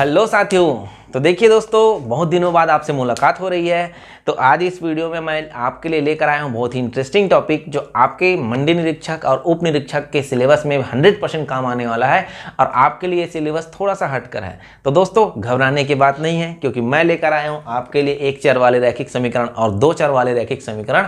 Hello साथियों, तो देखिए दोस्तों, बहुत दिनों बाद आपसे मुलाकात हो रही है। तो आज इस वीडियो में मैं आपके लिए लेकर आया हूं बहुत ही इंटरेस्टिंग टॉपिक जो आपके मंडी निरीक्षक और उप निरीक्षक के सिलेबस में 100% काम आने वाला है और आपके लिए सिलेबस थोड़ा सा हटकर है। तो दोस्तों घबराने की बात नहीं है, क्योंकि मैं लेकर आया हूँ आपके लिए एक चर वाले रैखिक समीकरण और दो चर वाले रैखिक समीकरण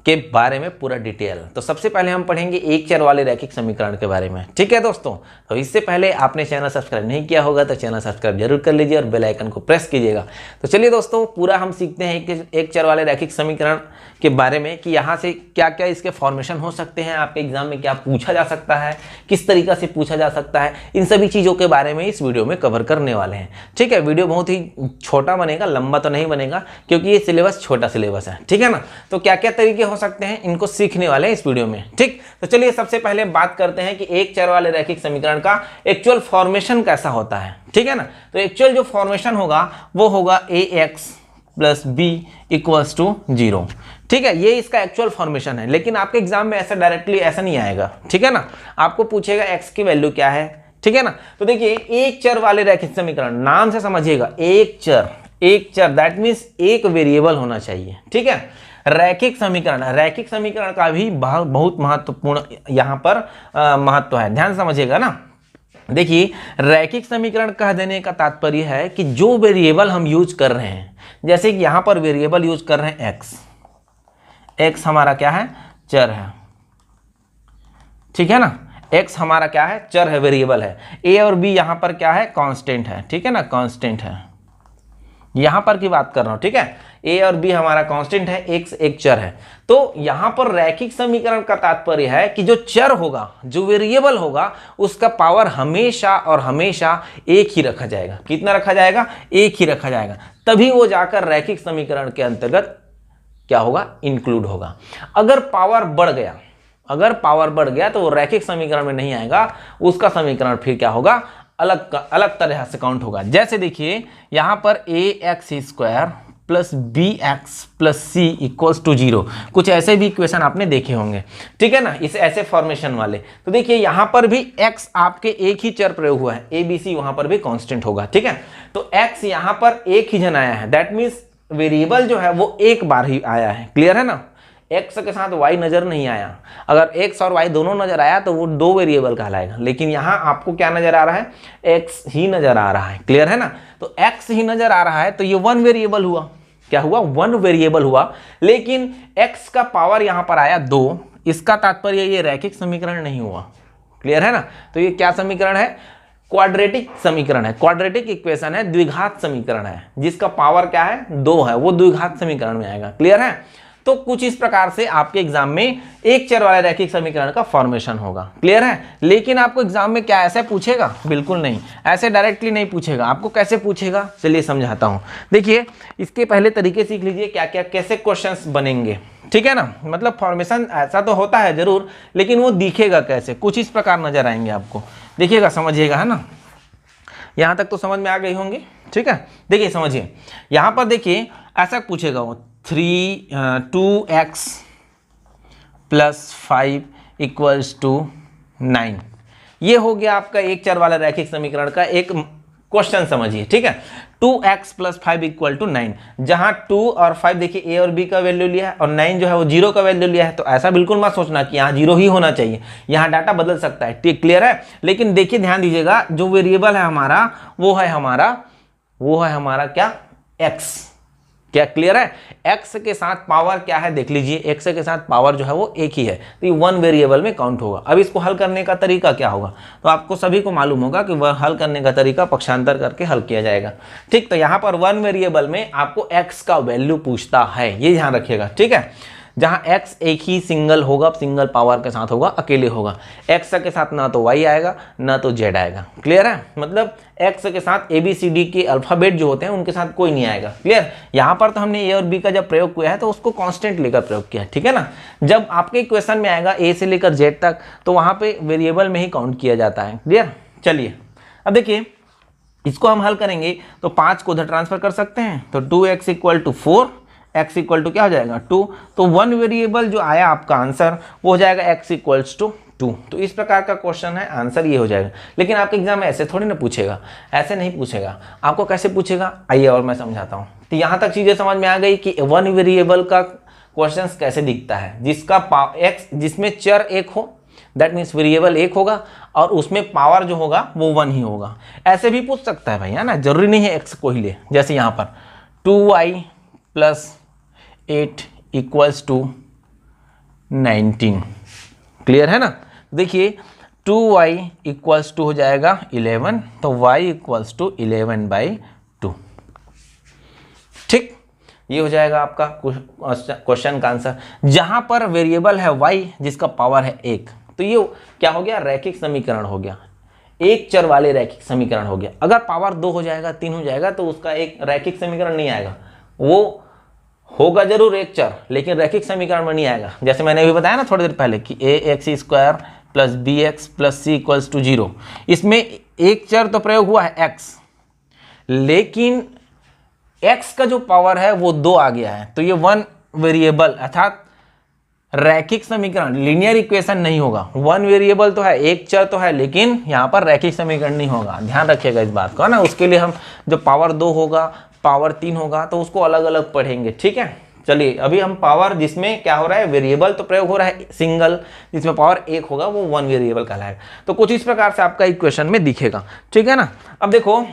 के बारे में पूरा डिटेल। तो सबसे पहले हम पढ़ेंगे एक चर वाले रैखिक समीकरण के बारे में, ठीक है दोस्तों। तो इससे पहले आपने चैनल सब्सक्राइब नहीं किया होगा तो चैनल सब्सक्राइब जरूर कर लीजिए और बेल आइकन को प्रेस कीजिएगा। तो चलिए दोस्तों, पूरा हम सीखते हैं एक चर वाले रैखिक समीकरण के बारे में कि यहाँ से क्या क्या इसके फॉर्मेशन हो सकते हैं, आपके एग्जाम में क्या पूछा जा सकता है, किस तरीका से पूछा जा सकता है, इन सभी चीज़ों के बारे में इस वीडियो में कवर करने वाले हैं। ठीक है, वीडियो बहुत ही छोटा बनेगा, लंबा तो नहीं बनेगा, क्योंकि ये सिलेबस छोटा सिलेबस है, ठीक है ना। तो क्या क्या तरीके हो सकते हैं इनको सीखने वाले हैं इस वीडियो में। ठीक, तो चलिए सबसे पहले बात करते हैं कि एक चर वाले रैखिक समीकरण का एक्चुअल फॉर्मेशन कैसा होता है, ठीक है ना। तो एक्चुअल जो फॉर्मेशन होगा वो होगा ax plus B equals to 0। ठीक है, ये इसका एक्चुअल फॉर्मेशन है, लेकिन आपके एग्जाम में ऐसा डायरेक्टली ऐसा नहीं आएगा, ठीक है ना। आपको पूछेगा x की वैल्यू क्या है, ठीक है ना। तो देखिए एक चर वाले रैखिक समीकरण, नाम से समझिएगा, एक चर दैट मीन्स एक वेरिएबल होना चाहिए, ठीक है। रैखिक समीकरण का भी बहुत महत्वपूर्ण यहाँ पर महत्व है, ध्यान समझिएगा ना। देखिए रैखिक समीकरण कह देने का तात्पर्य है कि जो वेरिएबल हम यूज कर रहे हैं, जैसे कि यहाँ पर वेरिएबल यूज कर रहे हैं x हमारा क्या है, चर है, ठीक है ना। x हमारा क्या है, चर है, वेरिएबल है। a और b यहाँ पर क्या है, कांस्टेंट है, ठीक है ना, कांस्टेंट है, यहां पर की बात कर रहा हूं, ठीक है। a और b हमारा कांस्टेंट है, x एक चर है। तो यहां पर रैखिक समीकरण का तात्पर्य है कि जो चर होगा, जो वेरिएबल होगा, उसका पावर हमेशा और हमेशा एक ही रखा जाएगा। कितना रखा जाएगा, एक ही रखा जाएगा, तभी वो जाकर रैखिक समीकरण के अंतर्गत क्या होगा, इंक्लूड होगा। अगर पावर बढ़ गया तो वो रैखिक समीकरण में नहीं आएगा, उसका समीकरण फिर क्या होगा, अलग तरह से काउंट होगा। जैसे देखिए यहां पर ax² plus bx plus c equals to 0, कुछ ऐसे भी इक्वेशन आपने देखे होंगे, ठीक है ना, इस ऐसे फॉर्मेशन वाले। तो देखिए यहां पर भी x आपके एक ही चर प्रयोग हुआ है, abc वहां पर भी कांस्टेंट होगा, ठीक है। तो x यहां पर एक ही जन आया है, दैट मीन्स वेरिएबल जो है वो एक बार ही आया है, क्लियर है ना। x के साथ y नजर नहीं आया, अगर x और y दोनों नजर आया तो वो दो वेरिएबल कहलाएगा, लेकिन यहां आपको क्या नजर आ रहा है, x ही नजर आ रहा है, क्लियर है ना। तो x ही नजर आ रहा है तो ये वन वेरिएबल हुआ, क्या हुआ, वन वेरिएबल हुआ, लेकिन x का पावर यहां पर आया 2, इसका तात्पर्य ये रैखिक समीकरण नहीं हुआ, क्लियर है ना। तो ये क्या समीकरण है, क्वाड्रेटिक समीकरण है, क्वाड्रेटिक इक्वेशन है, द्विघात समीकरण है, जिसका पावर क्या है, 2 है, वो द्विघात समीकरण में आएगा, क्लियर है। तो कुछ इस प्रकार से आपके एग्जाम में एक चर वाले रैखिक समीकरण का फॉर्मेशन होगा, क्लियर है। लेकिन आपको एग्जाम में क्या ऐसे पूछेगा, बिल्कुल नहीं, ऐसे डायरेक्टली नहीं पूछेगा। आपको कैसे पूछेगा, चलिए समझाता हूं। देखिए इसके पहले तरीके सीख लीजिए, क्या क्या कैसे क्वेश्चंस बनेंगे, ठीक है ना। मतलब फॉर्मेशन ऐसा तो होता है जरूर, लेकिन वो दिखेगा कैसे, कुछ इस प्रकार नजर आएंगे आपको, देखिएगा, समझिएगा, है ना। यहां तक तो समझ में आ गई होंगी, ठीक है। देखिए समझिए, यहां पर देखिए ऐसा पूछेगा वो 2x प्लस 5 इक्वल्स टू 9। ये हो गया आपका एक चर वाला रैखिक समीकरण का एक क्वेश्चन, समझिए, ठीक है। 2x प्लस 5 इक्वल टू 9, जहां 2 और 5 देखिए a और b का वैल्यू लिया है और 9 जो है वो 0 का वैल्यू लिया है। तो ऐसा बिल्कुल मत सोचना कि यहाँ 0 ही होना चाहिए, यहाँ डाटा बदल सकता है, ठीक, क्लियर है। लेकिन देखिए ध्यान दीजिएगा, जो वेरिएबल है हमारा वो है हमारा क्या, x, क्या क्लियर है। x के साथ पावर क्या है, देख लीजिए, x के साथ पावर जो है वो एक ही है, तो ये वन वेरिएबल में काउंट होगा। अब इसको हल करने का तरीका क्या होगा, तो आपको सभी को मालूम होगा कि वह हल करने का तरीका पक्षांतर करके हल किया जाएगा, ठीक। तो यहाँ पर वन वेरिएबल में आपको x का वैल्यू पूछता है, ये ध्यान रखिएगा, ठीक है। जहां x एक ही सिंगल होगा, सिंगल पावर के साथ होगा, अकेले होगा, x के साथ ना तो y आएगा ना तो z आएगा, क्लियर है। मतलब x के साथ ABCD के अल्फाबेट जो होते हैं उनके साथ कोई नहीं आएगा, क्लियर। यहां पर तो हमने a और b का जब प्रयोग किया है तो उसको कांस्टेंट लेकर प्रयोग किया है, ठीक है ना। जब आपके क्वेश्चन में आएगा a से लेकर z तक, तो वहां पे वेरिएबल में ही काउंट किया जाता है, क्लियर। चलिए अब देखिए इसको हम हल करेंगे तो 5 को उधर ट्रांसफर कर सकते हैं, तो 2x equal to 4, x equal to क्या हो जाएगा 2। तो वन वेरिएबल जो आया आपका आंसर वो हो जाएगा x इक्वल्स टू 2। तो इस प्रकार का क्वेश्चन है, आंसर ये हो जाएगा। लेकिन आपके एग्जाम में ऐसे थोड़ी ना पूछेगा, ऐसे नहीं पूछेगा। आपको कैसे पूछेगा, आइए और मैं समझाता हूँ। तो यहाँ तक चीज़ें समझ में आ गई कि वन वेरिएबल का क्वेश्चन कैसे दिखता है, जिसका एक्स, जिसमें चर एक हो, दैट मीन्स वेरिएबल एक होगा और उसमें पावर जो होगा वो 1 ही होगा। ऐसे भी पूछ सकता है भाई, है ना, जरूरी नहीं है एक्स को ही ले। जैसे यहाँ पर 2y + 8 = 19, क्लियर है ना। देखिए 2y = हो जाएगा 11, तो y = 11/2। ठीक, ये हो जाएगा आपका क्वेश्चन का आंसर। जहां पर वेरिएबल है y, जिसका पावर है 1, तो ये क्या हो गया, रैखिक समीकरण हो गया, एक चर वाले रैखिक समीकरण हो गया। अगर पावर 2 हो जाएगा, 3 हो जाएगा, तो उसका एक रैखिक समीकरण नहीं आएगा, वो होगा जरूर एक चर, लेकिन रैखिक समीकरण में नहीं आएगा। जैसे मैंने अभी बताया ना थोड़ी देर पहले कि ax² + bx + c = 0, इसमें एक चर तो प्रयोग हुआ है x, लेकिन x का जो पावर है वो 2 आ गया है, तो ये वन वेरिएबल अर्थात रैखिक समीकरण, लीनियर इक्वेशन नहीं होगा। वन वेरिएबल तो है, एक चर तो है, लेकिन यहाँ पर रैखिक समीकरण नहीं होगा। ध्यान रखिएगा इस बात को, है ना। उसके लिए हम जो पावर 2 होगा, पावर 3 होगा, तो उसको अलग अलग पढ़ेंगे, ठीक है। चलिए अभी हम पावर, जिसमें क्या हो रहा है, वेरिएबल तो प्रयोग हो रहा है सिंगल, जिसमें पावर 1 होगा, वो वन वेरिएबल कहलाएगा। तो कुछ इस प्रकार से आपका इक्वेशन में दिखेगा, ठीक है ना। अब देखो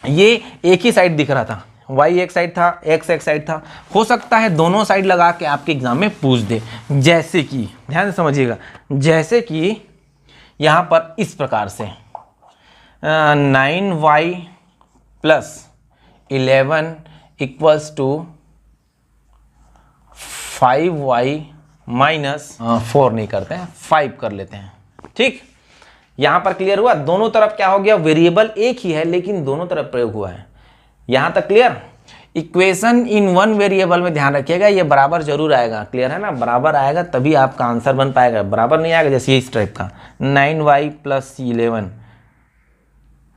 ये एक ही साइड दिख रहा था, y एक साइड था, x एक साइड था। हो सकता है दोनों साइड लगा के आपके एग्जाम में पूछ दे, जैसे कि ध्यान से समझिएगा, जैसे कि यहाँ पर इस प्रकार से 9y + 11 = 5y - 4 नहीं करते हैं, 5 कर लेते हैं, ठीक। यहाँ पर क्लियर हुआ, दोनों तरफ क्या हो गया, वेरिएबल एक ही है लेकिन दोनों तरफ प्रयोग हुआ है। यहां तक clear. Equation in one variable में ध्यान रखिएगा, ये बराबर जरूर आएगा, क्लियर है ना। बराबर आएगा तभी आपका आंसर बन पाएगा, बराबर नहीं आएगा जैसे इस टाइप का 9y + 11,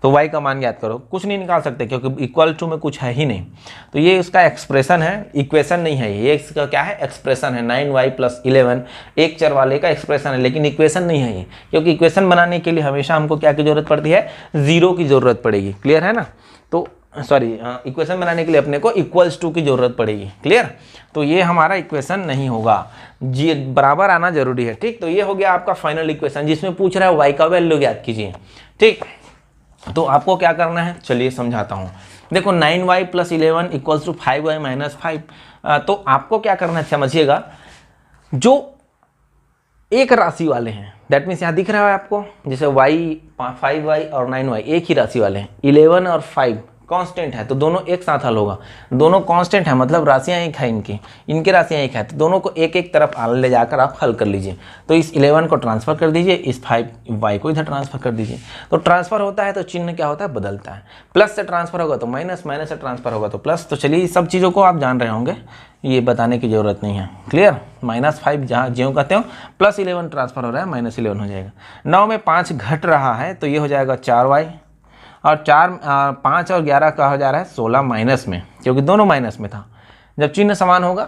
तो y का मान याद करो, कुछ नहीं निकाल सकते क्योंकि इक्वल टू में कुछ है ही नहीं। तो ये उसका एक्सप्रेशन है, इक्वेशन नहीं है, ये इसका क्या है, एक्सप्रेशन है। 9y + 11 एक चर वाले का एक्सप्रेशन है, लेकिन इक्वेशन नहीं है ये, क्योंकि इक्वेशन बनाने के लिए हमेशा हमको क्या की जरूरत पड़ती है, 0 की जरूरत पड़ेगी, क्लियर है ना। तो सॉरी, इक्वेशन बनाने के लिए अपने को = की जरूरत पड़ेगी, क्लियर। तो ये हमारा इक्वेशन नहीं होगा, जी बराबर आना जरूरी है, ठीक। तो ये हो गया आपका फाइनल इक्वेशन, जिसमें पूछ रहा है y का वैल्यू ज्ञात कीजिए, ठीक। तो आपको क्या करना है, चलिए समझाता हूँ। देखो 9y + 11 = 5y - 5, तो आपको क्या करना है, समझिएगा, जो एक राशि वाले हैं, दैट मीन्स यहाँ दिख रहा है आपको, जैसे y 5y और 9y एक ही राशि वाले हैं, 11 और 5 कांस्टेंट है, तो दोनों एक साथ हल होगा। दोनों कांस्टेंट है मतलब राशियां एक है, इनकी राशियां एक है, तो दोनों को एक एक तरफ ले जाकर आप हल कर लीजिए। तो इस 11 को ट्रांसफर कर दीजिए, इस 5y को इधर ट्रांसफर कर दीजिए। तो ट्रांसफर होता है तो चिन्ह क्या होता है, बदलता है। प्लस से ट्रांसफर होगा तो माइनस, माइनस से ट्रांसफर होगा तो प्लस। तो चलिए सब चीज़ों को आप जान रहे होंगे, ये बताने की जरूरत नहीं है, क्लियर। -5 जहाँ ज्यों कहते हो, +11 ट्रांसफर हो रहा है, -11 हो जाएगा। 9 में 5 घट रहा है तो ये हो जाएगा 4y, और 5 और 11 का हो जा रहा है 16 माइनस में, क्योंकि दोनों माइनस में था। जब चिन्ह समान होगा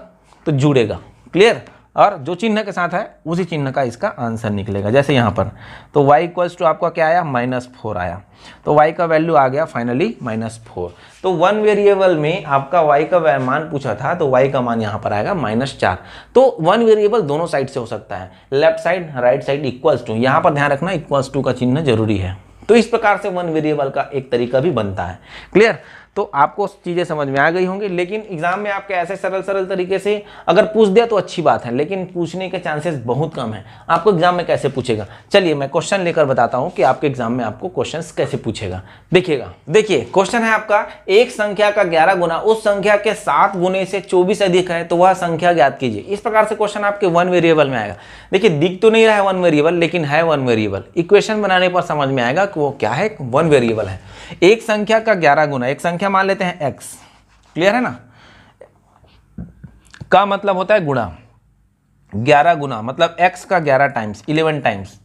तो जुड़ेगा, क्लियर। और जो चिन्ह के साथ है उसी चिन्ह का इसका आंसर निकलेगा। जैसे यहाँ पर तो y = आपका क्या आया, -4 आया, तो y का वैल्यू आ गया फाइनली -4। तो वन वेरिएबल में आपका y का मान पूछा था, तो y का मान यहाँ पर आएगा -4। तो वन वेरिएबल दोनों साइड से हो सकता है, लेफ्ट साइड राइट साइड =, यहाँ पर ध्यान रखना =, का चिन्ह जरूरी है। तो इस प्रकार से वन वेरिएबल का एक तरीका भी बनता है, क्लियर। तो आपको चीज़ें समझ में आ गई होंगी, लेकिन एग्जाम में आपके ऐसे सरल तरीके से अगर पूछ दिया तो अच्छी बात है, लेकिन पूछने के चांसेस बहुत कम है। आपको एग्जाम में कैसे पूछेगा, चलिए मैं क्वेश्चन लेकर बताता हूं कि आपके एग्जाम में आपको क्वेश्चंस कैसे पूछेगा। देखिएगा, देखिए क्वेश्चन है आपका, एक संख्या का 11 गुना उस संख्या के 7 गुने से 24 अधिक है तो वह संख्या ज्ञात कीजिए। इस प्रकार से क्वेश्चन आपके वन वेरिएबल में आएगा। देखिए दिख तो नहीं रहा है वन वेरिएबल, लेकिन है वन वेरिएबल। इक्वेशन बनाने पर समझ में आएगा कि वो क्या है, वन वेरिएबल है। एक संख्या का 11 गुना, एक संख्या मान लेते हैं x, क्लियर है ना, का मतलब होता है गुणा, 11 गुना मतलब x का 11 टाइम्स 11 टाइम्स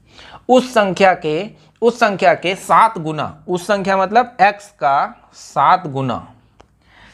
उस संख्या के 7 गुना, उस संख्या मतलब x का 7 गुना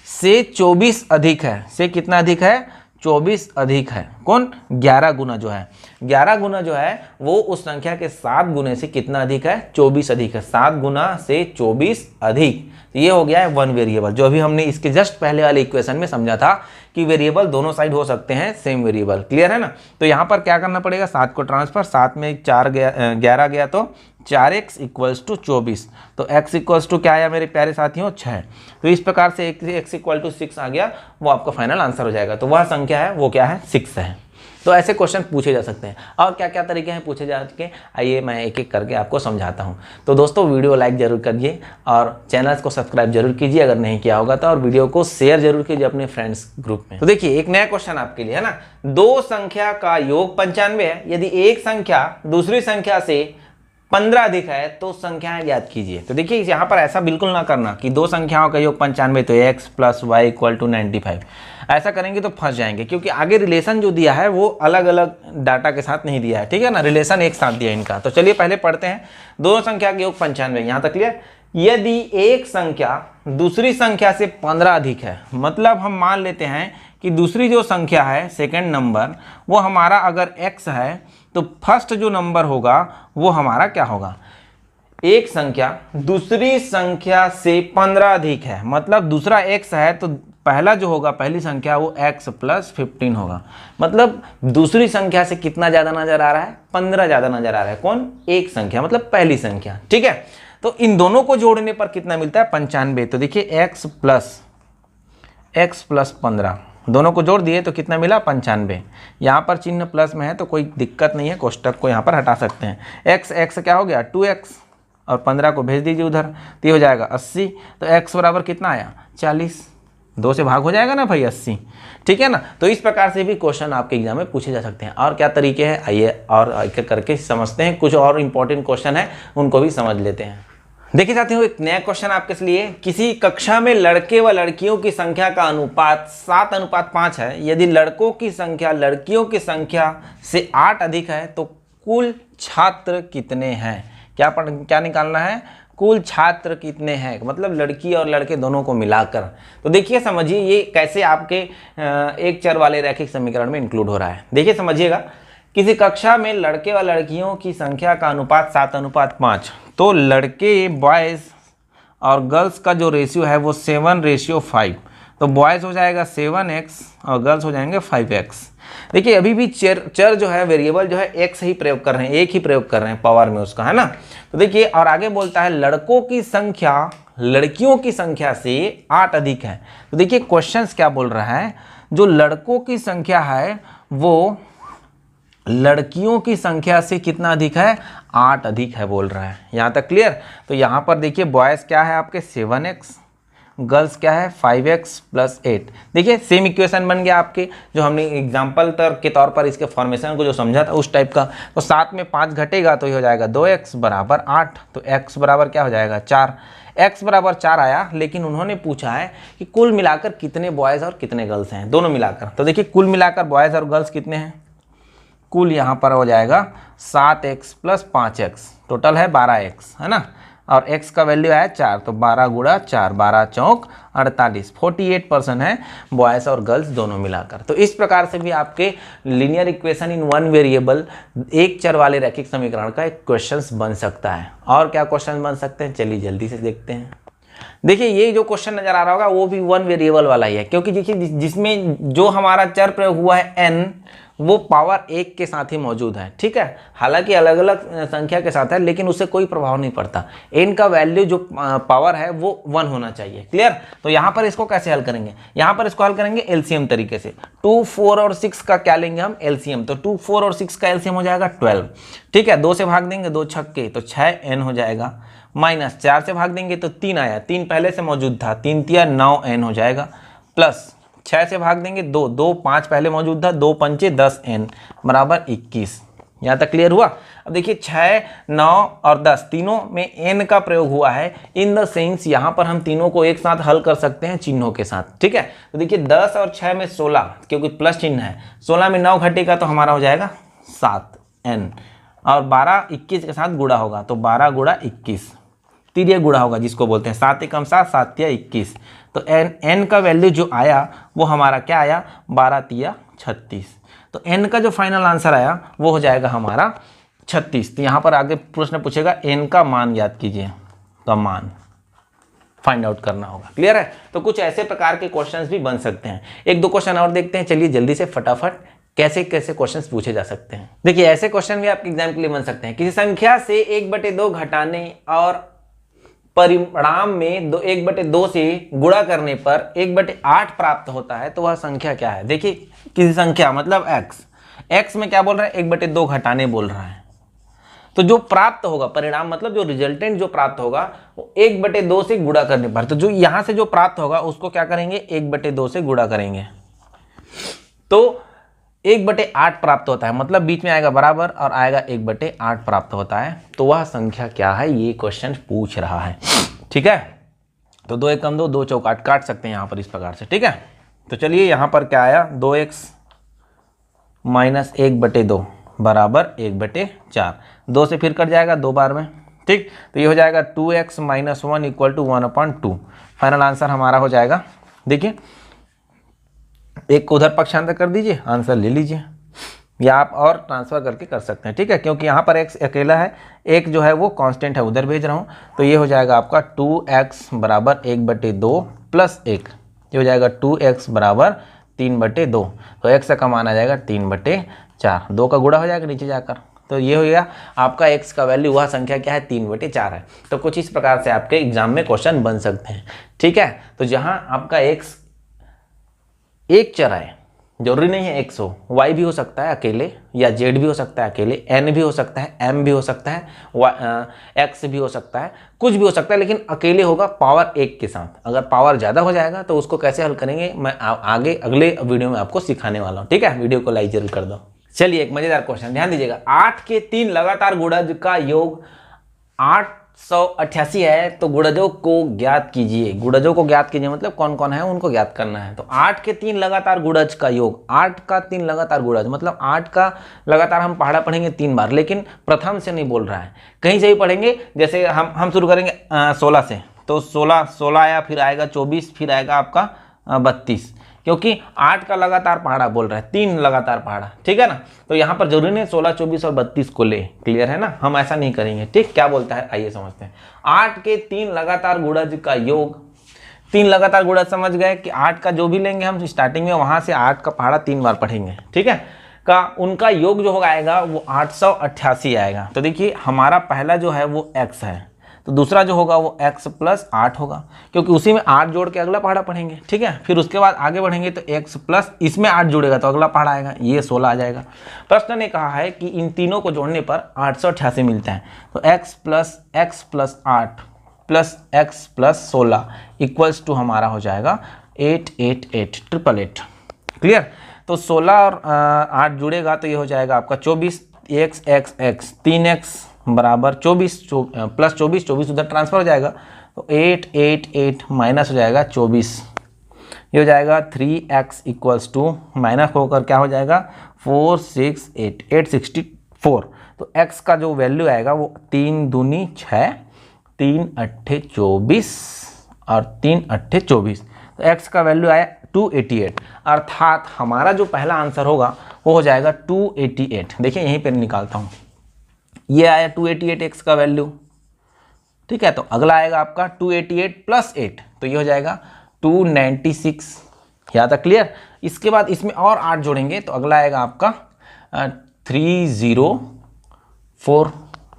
से 24 अधिक है, से कितना अधिक है, 24 अधिक है। कौन? 11 गुना जो है, 11 गुना जो है वो उस संख्या के 7 गुने से कितना अधिक है? 24 अधिक है। 7 गुना से 24 अधिक, ये हो गया है वन वेरिएबल, जो अभी हमने इसके जस्ट पहले वाले इक्वेशन में समझा था कि वेरिएबल दोनों साइड हो सकते हैं सेम वेरिएबल। क्लियर है ना? तो यहाँ पर क्या करना पड़ेगा? 7 को ट्रांसफर, 7 में 11 गया तो 4x इक्वल्स टू 24, तो x इक्वल्स टू क्या आया मेरे प्यारे साथियों? 6। तो इस प्रकार से x इक्वल टू 6 आ गया, वो आपका फाइनल आंसर हो जाएगा। तो वह संख्या है वो क्या है? 6 है। तो ऐसे क्वेश्चन पूछे जा सकते हैं। और क्या क्या तरीके हैं पूछे जा सके, आइए मैं एक एक करके आपको समझाता हूं। तो दोस्तों वीडियो लाइक जरूर करिए और चैनल को सब्सक्राइब जरूर कीजिए अगर नहीं किया होगा तो, और वीडियो को शेयर जरूर कीजिए अपने फ्रेंड्स ग्रुप में। तो देखिए एक नया क्वेश्चन आपके लिए है ना, दो संख्या का योग 95 है, यदि एक संख्या दूसरी संख्या से 15 अधिक है तो संख्याएं ज्ञात कीजिए। तो देखिए यहाँ पर ऐसा बिल्कुल ना करना कि दो संख्याओं का योग 95 तो x plus Y equal to 95, ऐसा करेंगे तो फंस जाएंगे, क्योंकि आगे रिलेशन जो दिया है वो अलग अलग डाटा के साथ नहीं दिया है। ठीक है ना, रिलेशन एक साथ दिया है इनका। तो चलिए पहले पढ़ते हैं। दोनों संख्या के योग 95, यहाँ तक क्लियर। यदि एक संख्या दूसरी संख्या से 15 अधिक है, मतलब हम मान लेते हैं कि दूसरी जो संख्या है सेकेंड नंबर वो हमारा अगर x है तो फर्स्ट जो नंबर होगा वो हमारा क्या होगा? एक संख्या दूसरी संख्या से 15 अधिक है, मतलब दूसरा x है तो पहला जो होगा पहली संख्या वो x प्लस 15 होगा। मतलब दूसरी संख्या से कितना ज़्यादा नजर आ रहा है? 15 ज़्यादा नजर आ रहा है। कौन? एक संख्या, मतलब पहली संख्या। ठीक है, तो इन दोनों को जोड़ने पर कितना मिलता है? 95। तो देखिए x प्लस 15 दोनों को जोड़ दिए तो कितना मिला? 95। यहाँ पर चिन्ह प्लस में है तो कोई दिक्कत नहीं है, कोष्टक को यहाँ पर हटा सकते हैं। x क्या हो गया? 2x, और 15 को भेज दीजिए उधर तो ये हो जाएगा 80। तो x बराबर कितना आया? 40। 2 से भाग हो जाएगा ना भाई 80। ठीक है ना? तो इस प्रकार से भी क्वेश्चन आपके एग्जाम में पूछे जा सकते हैं। और क्या तरीके हैं आइए और एक एक करके समझते हैं। कुछ और इंपॉर्टेंट क्वेश्चन है उनको भी समझ लेते हैं। देखिए साथियों एक नया क्वेश्चन आपके लिए। किसी कक्षा में लड़के व लड़कियों की संख्या का अनुपात 7:5 है। यदि लड़कों की संख्या लड़कियों की संख्या से 8 अधिक है तो कुल छात्र कितने हैं? क्या निकालना है? कुल छात्र कितने हैं, मतलब लड़की और लड़के दोनों को मिलाकर। तो देखिए समझिए ये कैसे आपके एक चर वाले रैखिक समीकरण में इंक्लूड हो रहा है। देखिए समझिएगा, किसी कक्षा में लड़के व लड़कियों की संख्या का अनुपात 7:5, तो लड़के बॉयज़ और गर्ल्स का जो रेशियो है वो 7:5। तो बॉयज़ हो जाएगा 7x और गर्ल्स हो जाएंगे 5x। देखिए अभी भी चर जो है वेरिएबल जो है x ही प्रयोग कर रहे हैं, एक ही प्रयोग कर रहे हैं पावर में उसका, है ना। तो देखिए और आगे बोलता है लड़कों की संख्या लड़कियों की संख्या से 8 अधिक है। तो देखिए क्वेश्चंस क्या बोल रहा है, जो लड़कों की संख्या है वो लड़कियों की संख्या से कितना अधिक है? 8 अधिक है बोल रहा है। यहाँ तक क्लियर? तो यहाँ पर देखिए बॉयज़ क्या है आपके 7x, गर्ल्स क्या है 5x प्लस 8। देखिए सेम इक्वेशन बन गया आपके, जो हमने एग्जाम्पल के तौर पर इसके फॉर्मेशन को जो समझा था उस टाइप का। तो 7 में 5 घटेगा तो ये हो जाएगा 2x बराबर 8। तो x बराबर क्या हो जाएगा? 4। x बराबर 4 आया, लेकिन उन्होंने पूछा है कि कुल मिलाकर कितने बॉयज़ और कितने गर्ल्स हैं, दोनों मिलाकर। तो देखिए कुल मिलाकर बॉयज़ और गर्ल्स कितने हैं? कुल यहाँ पर हो जाएगा 7x प्लस 5x, टोटल है 12x, है ना। और x का वैल्यू आया 4, तो 12 गुणा 4, 12 चौक 48, 48% है बॉयज़ और गर्ल्स दोनों मिलाकर। तो इस प्रकार से भी आपके linear equation in one variable एक चर वाले रैखिक समीकरण का एक क्वेश्चन बन सकता है। और क्या क्वेश्चन बन सकते हैं चलिए जल्दी से देखते हैं। देखिए ये जो क्वेश्चन नजर आ रहा होगा वो भी वन वेरिएबल वाला ही है, क्योंकि देखिए जिसमें जो हमारा चर प्रयोग हुआ है n वो पावर 1 के साथ ही मौजूद है। ठीक है, हालांकि अलग अलग संख्या के साथ है लेकिन उससे कोई प्रभाव नहीं पड़ता। n का वैल्यू जो पावर है वो 1 होना चाहिए। क्लियर? तो यहाँ पर इसको कैसे हल करेंगे? यहाँ पर इसको हल करेंगे एलसीएम तरीके से। 2, 4 और 6 का क्या लेंगे हम? एलसीएम। तो 2, 4 और 6 का एलसीएम हो जाएगा 12। ठीक है, 2 से भाग देंगे 2 छक्के तो 6n हो जाएगा, माइनस 4 से भाग देंगे तो 3 आया, 3 पहले से मौजूद था, 3 तिया 9n हो जाएगा, प्लस 6 से भाग देंगे 2, 2 5 पहले मौजूद था, 2 पंचे 10n बराबर 21। यहाँ तक क्लियर हुआ? अब देखिए 6, 9 और 10 तीनों में n का प्रयोग हुआ है। इन द सेंस यहाँ पर हम तीनों को एक साथ हल कर सकते हैं चिन्हों के साथ। ठीक है, तो देखिए 10 और 6 में 16, क्योंकि प्लस चिन्ह है, 16 में 9 घटेगा तो हमारा हो जाएगा 7n, और 12 21 के साथ गुणा होगा तो 12 गुणा 21 तिर्यक गुणा होगा जिसको बोलते हैं 7 एकम 7, 7 तिया 21। तो n का वैल्यू जो आया वो हमारा क्या आया 12 तिया 36। तो n का जो फाइनल आंसर आया वो हो जाएगा हमारा 36। तो यहाँ पर आगे प्रश्न पूछेगा n का मान ज्ञात कीजिए, का मान फाइंड आउट करना होगा। क्लियर है? तो कुछ ऐसे प्रकार के क्वेश्चंस भी बन सकते हैं। एक दो क्वेश्चन और देखते हैं, चलिए जल्दी से फटाफट कैसे कैसे क्वेश्चंस पूछे जा सकते हैं। देखिए ऐसे क्वेश्चन भी आपके एग्जाम के लिए बन सकते हैं। किसी संख्या से 1/2 घटाने और परिणाम में 1/2 से गुणा करने पर 1/8 प्राप्त होता है, तो वह संख्या क्या है? देखिए किसी संख्या मतलब x में क्या बोल रहा है 1/2 घटाने बोल रहा है, तो जो प्राप्त होगा परिणाम मतलब जो रिजल्टेंट जो प्राप्त होगा वो 1/2 से गुणा करने पर, तो जो यहां से जो प्राप्त होगा उसको क्या करेंगे 1/2 से गुणा करेंगे, तो 1/8 प्राप्त होता है, मतलब बीच में आएगा बराबर और आएगा 1/8 प्राप्त होता है। तो वह संख्या क्या है ये क्वेश्चन पूछ रहा है। ठीक है, तो 2 एकम 2, 2 चौक 8 काट सकते हैं यहाँ पर इस प्रकार से। ठीक है, तो चलिए यहाँ पर क्या आया 2x माइनस 1/2 बराबर 1/4। 2 से फिर कट जाएगा 2 बार में। ठीक, तो ये हो जाएगा 2x minus 1 equal to 1/2। Final answer हमारा हो जाएगा, देखिए एक को उधर पक्षांतर कर दीजिए, आंसर ले लीजिए, या आप और ट्रांसफर करके कर सकते हैं। ठीक है, क्योंकि यहाँ पर x अकेला है, एक जो है वो कांस्टेंट है उधर भेज रहा हूँ, तो ये हो जाएगा आपका 2x बराबर 1/2 प्लस 1, ये हो जाएगा 2x बराबर 3/2। तो x का मान आ जाएगा 3/4, 2 का गुणा हो जाएगा नीचे जाकर, तो ये हो गया आपका x का वैल्यू, वह संख्या क्या है 3/4 है। तो कुछ इस प्रकार से आपके एग्जाम में क्वेश्चन बन सकते हैं। ठीक है, तो जहाँ आपका x एक चर है, जरूरी नहीं है x हो, y भी हो सकता है अकेले, या z भी हो सकता है अकेले, n भी हो सकता है, m भी हो सकता है, x भी हो सकता है, कुछ भी हो सकता है, लेकिन अकेले होगा पावर 1 के साथ। अगर पावर ज़्यादा हो जाएगा तो उसको कैसे हल करेंगे मैं आगे अगले वीडियो में आपको सिखाने वाला हूँ। ठीक है, वीडियो को लाइक जरूर कर दो। चलिए एक मजेदार क्वेश्चन ध्यान दीजिएगा, 8 के 3 लगातार गुणज का योग 888 है, तो गुणजों को ज्ञात कीजिए। गुणजों को ज्ञात कीजिए मतलब कौन कौन है उनको ज्ञात करना है। तो 8 के 3 लगातार गुणज का योग, 8 का 3 लगातार गुणज मतलब 8 का लगातार हम पहाड़ा पढ़ेंगे 3 बार, लेकिन प्रथम से नहीं बोल रहा है, कहीं से भी पढ़ेंगे। जैसे हम शुरू करेंगे 16 से, तो 16 आया, फिर आएगा 24, फिर आएगा आपका 32, क्योंकि 8 का लगातार पहाड़ा बोल रहा है, 3 लगातार पहाड़ा। ठीक है ना, तो यहाँ पर जरूरी नहीं 16, 24 और 32 को ले, क्लियर है ना, हम ऐसा नहीं करेंगे। ठीक, क्या बोलता है आइए समझते हैं। 8 के 3 लगातार गुणज का योग, 3 लगातार गुणज समझ गए कि 8 का जो भी लेंगे हम स्टार्टिंग में, वहां से 8 का पहाड़ा 3 बार पढ़ेंगे। ठीक है, का उनका योग जो होगा आएगा वो 888 आएगा। तो देखिए हमारा पहला जो है वो x है, तो दूसरा जो होगा वो x प्लस 8 होगा, क्योंकि उसी में 8 जोड़ के अगला पहाड़ा पढ़ेंगे। ठीक है, फिर उसके बाद आगे बढ़ेंगे तो x प्लस इसमें 8 जुड़ेगा तो अगला पहाड़ा आएगा, ये 16 आ जाएगा। प्रश्न ने कहा है कि इन तीनों को जोड़ने पर 888 मिलता है, तो x plus 8 plus x plus 16 equals to हमारा हो जाएगा 888। क्लियर, तो 16 और 8 जुड़ेगा तो ये हो जाएगा आपका 24, x 3x बराबर 24 प्लस 24 उधर ट्रांसफर हो जाएगा, तो 888 माइनस हो जाएगा 24, ये हो जाएगा 3x इक्वल्स टू माइनस होकर क्या हो जाएगा 864। तो x का जो वैल्यू आएगा वो 3 दूनी 6, 3 अट्ठे 24 और 3 अट्ठे 24, तो x का वैल्यू आया 288, अर्थात हमारा जो पहला आंसर होगा वो हो जाएगा 288। देखिए यहीं पर निकालता हूँ, ये आया 288 x का वैल्यू। ठीक है, तो अगला आएगा आपका 288 प्लस 8, तो ये हो जाएगा 296। यहाँ तक क्लियर। इसके बाद इसमें और 8 जोड़ेंगे तो अगला आएगा आपका 304।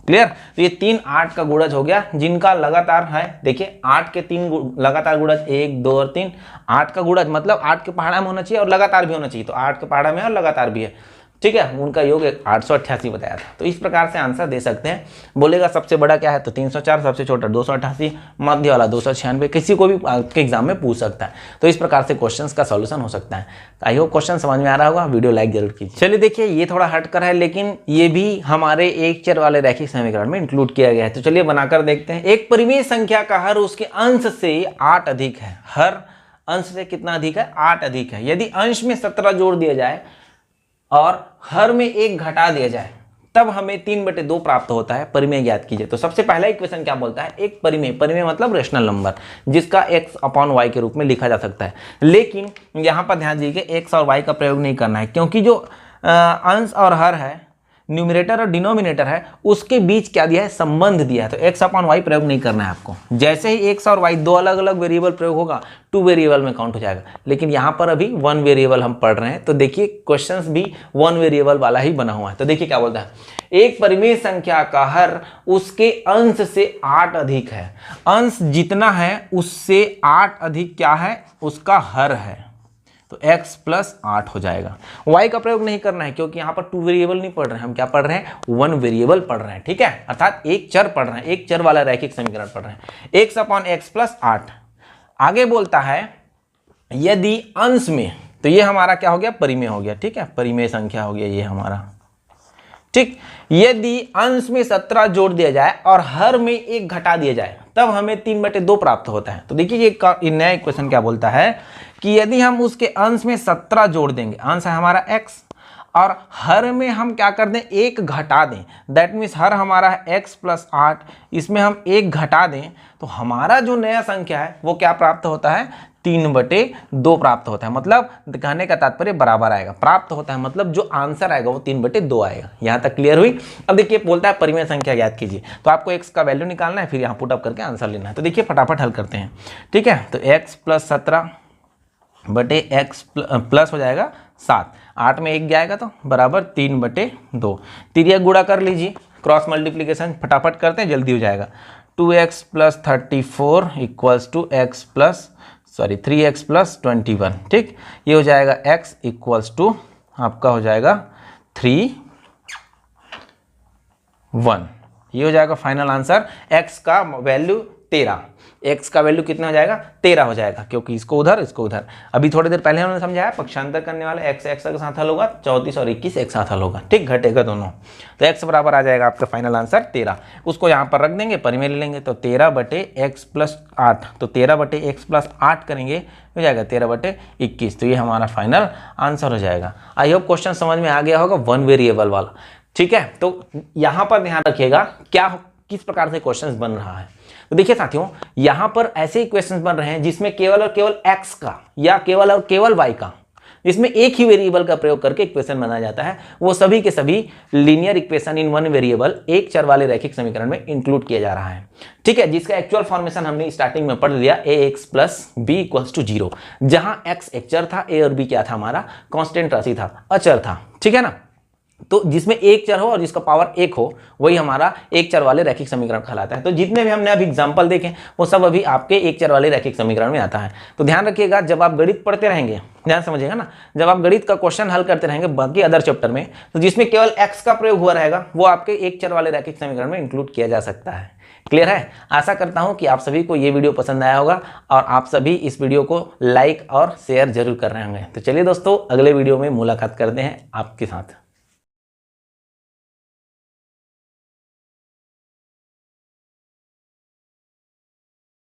क्लियर, तो ये 3 8 का गुणज हो गया जिनका लगातार है। देखिए 8 के 3 लगातार गुणज 1 2 और 3, 8 का गुणज मतलब 8 के पहाड़ा में होना चाहिए और लगातार भी होना चाहिए, तो 8 के पहाड़ा में और लगातार भी है। ठीक है, उनका योग 888 बताया था। तो इस प्रकार से आंसर दे सकते हैं। बोलेगा सबसे बड़ा क्या है तो 304, सबसे छोटा 288, मध्य वाला 296, किसी को भी आपके एग्जाम में पूछ सकता है। तो इस प्रकार से क्वेश्चंस का सॉल्यूशन हो सकता है। आई होप क्वेश्चन समझ में आ रहा होगा, वीडियो लाइक जरूर कीजिए। चलिए देखिए ये थोड़ा हटकर है, लेकिन ये भी हमारे एक चर वाले रैखिक समीकरण में इंक्लूड किया गया है। तो चलिए बनाकर देखते हैं। एक परिमेय संख्या का हर उसके अंश से 8 अधिक है। हर अंश से कितना अधिक है 8 अधिक है। यदि अंश में 17 जोड़ दिया जाए और हर में 1 घटा दिया जाए तब हमें 3/2 प्राप्त होता है। परिमेय ज्ञात कीजिए। तो सबसे पहला इक्वेशन क्या बोलता है, एक परिमेय मतलब रेशनल नंबर जिसका x/y के रूप में लिखा जा सकता है। लेकिन यहाँ पर ध्यान दीजिए x और y का प्रयोग नहीं करना है, क्योंकि जो अंश और हर है, न्यूमरेटर और डिनोमिनेटर है, उसके बीच क्या दिया है, संबंध दिया है। तो x/y प्रयोग नहीं करना है आपको। जैसे ही x और y दो अलग अलग वेरिएबल प्रयोग होगा 2 वेरिएबल में काउंट हो जाएगा। लेकिन यहाँ पर अभी 1 वेरिएबल हम पढ़ रहे हैं, तो देखिए क्वेश्चंस भी 1 वेरिएबल वाला ही बना हुआ है। तो देखिए क्या बोलता है, एक परिमेय संख्या का हर उसके अंश से 8 अधिक है। अंश जितना है उससे 8 अधिक क्या है, उसका हर है। तो x + 8 हो जाएगा। y का प्रयोग नहीं करना है, क्योंकि यहाँ पर 2 वेरिएबल नहीं पढ़ रहे हैं, हम क्या पढ़ रहे हैं, 1 वेरिएबल पढ़ रहे हैं। ठीक है, अर्थात एक चर पढ़ रहे हैं, एक चर वाला रैखिक समीकरण पढ़ रहे हैं। x/x + 8 आगे बोलता है यदि अंश में, तो ये हमारा क्या हो गया, परिमेय हो गया। ठीक है, परिमेय संख्या हो गया ये हमारा। ठीक, यदि अंश में 17 जोड़ दिया जाए और हर में 1 घटा दिया जाए, तब हमें 3/2 प्राप्त होता है। तो देखिए ये नया इक्वेशन क्या बोलता है कि यदि हम उसके अंश में 17 जोड़ देंगे, अंश है हमारा x, और हर में हम क्या कर दें, 1 घटा दें, दैट मीन्स हर हमारा है x + 8, इसमें हम 1 घटा दें, तो हमारा जो नया संख्या है वो क्या प्राप्त होता है, 3/2 प्राप्त होता है। मतलब कहने का तात्पर्य बराबर आएगा, प्राप्त होता है मतलब जो आंसर आएगा वो 3/2 आएगा। यहाँ तक क्लियर हुई। अब देखिए बोलता है परिमेय संख्या ज्ञात कीजिए। तो आपको x का वैल्यू निकालना है, फिर यहाँ पुट अप करके आंसर लेना है। तो देखिए फटाफट हल करते हैं। ठीक है, तो x + 17 बटे x प्लस हो जाएगा 7, 8 में 1 जाएगा तो बराबर 3/2। तिर्यक गुणा कर लीजिए, क्रॉस मल्टीप्लीकेशन फटाफट करते हैं, जल्दी हो जाएगा। 2x + 34 = 3x + 21। ठीक, ये हो जाएगा x = आपका हो जाएगा 3, 1। ये हो जाएगा फाइनल आंसर। x का वैल्यू 13, x का वैल्यू कितना हो जाएगा, 13 हो जाएगा, क्योंकि इसको उधर इसको उधर। अभी थोड़ी देर पहले हमने समझाया पक्षांतर करने वाला x के साथ हल होगा, 34 और 21 एक साथ हल होगा। ठीक, घटेगा दोनों। तो x बराबर आ जाएगा आपका फाइनल आंसर 13। उसको यहाँ पर रख देंगे, परिमेय ले लेंगे, तो 13/x + 8, तो 13/x + 8 करेंगे हो जाएगा 13/21। तो ये हमारा फाइनल आंसर हो जाएगा। आई होप क्वेश्चन समझ में आ गया होगा, 1 वेरिएबल वाला। ठीक है, तो यहाँ पर ध्यान रखिएगा क्या किस प्रकार से क्वेश्चंस बन रहा है। तो देखिए साथियों, यहाँ पर ऐसे ही क्वेश्चंस बन रहे हैं जिसमें केवल और केवल x का या केवल और केवल y का, इसमें एक ही वेरिएबल का प्रयोग करके इक्वेशन बनाया जाता है। वो सभी के सभी लीनियर इक्वेशन इन 1 वेरिएबल, एक चर वाले रैखिक समीकरण में इंक्लूड किया जा रहा है। ठीक है, जिसका एक्चुअल फॉर्मेशन हमने स्टार्टिंग में पढ़ लिया, ax + b = 0, जहां x एक चर था, a और b क्या था, हमारा कांस्टेंट राशि था, अचर था। ठीक है ना, तो जिसमें एक चर हो और जिसका पावर 1 हो, वही हमारा एक चर वाले रैखिक समीकरण कहलाता है। तो जितने भी हमने अभी एग्जांपल देखे वो सब अभी आपके एक चर वाले रैखिक समीकरण में आता है। तो ध्यान रखिएगा, जब आप गणित पढ़ते रहेंगे, ध्यान समझिएगा ना, जब आप गणित का क्वेश्चन हल करते रहेंगे बाकी अदर चैप्टर में, तो जिसमें केवल x का प्रयोग हुआ रहेगा वो आपके एक चर वाले रैखिक समीकरण में इंक्लूड किया जा सकता है। क्लियर है? आशा करता हूं कि आप सभी को ये वीडियो पसंद आया होगा और आप सभी इस वीडियो को लाइक और शेयर जरूर कर रहे होंगे। तो चलिए दोस्तों, अगले वीडियो में मुलाकात करते हैं आपके साथ।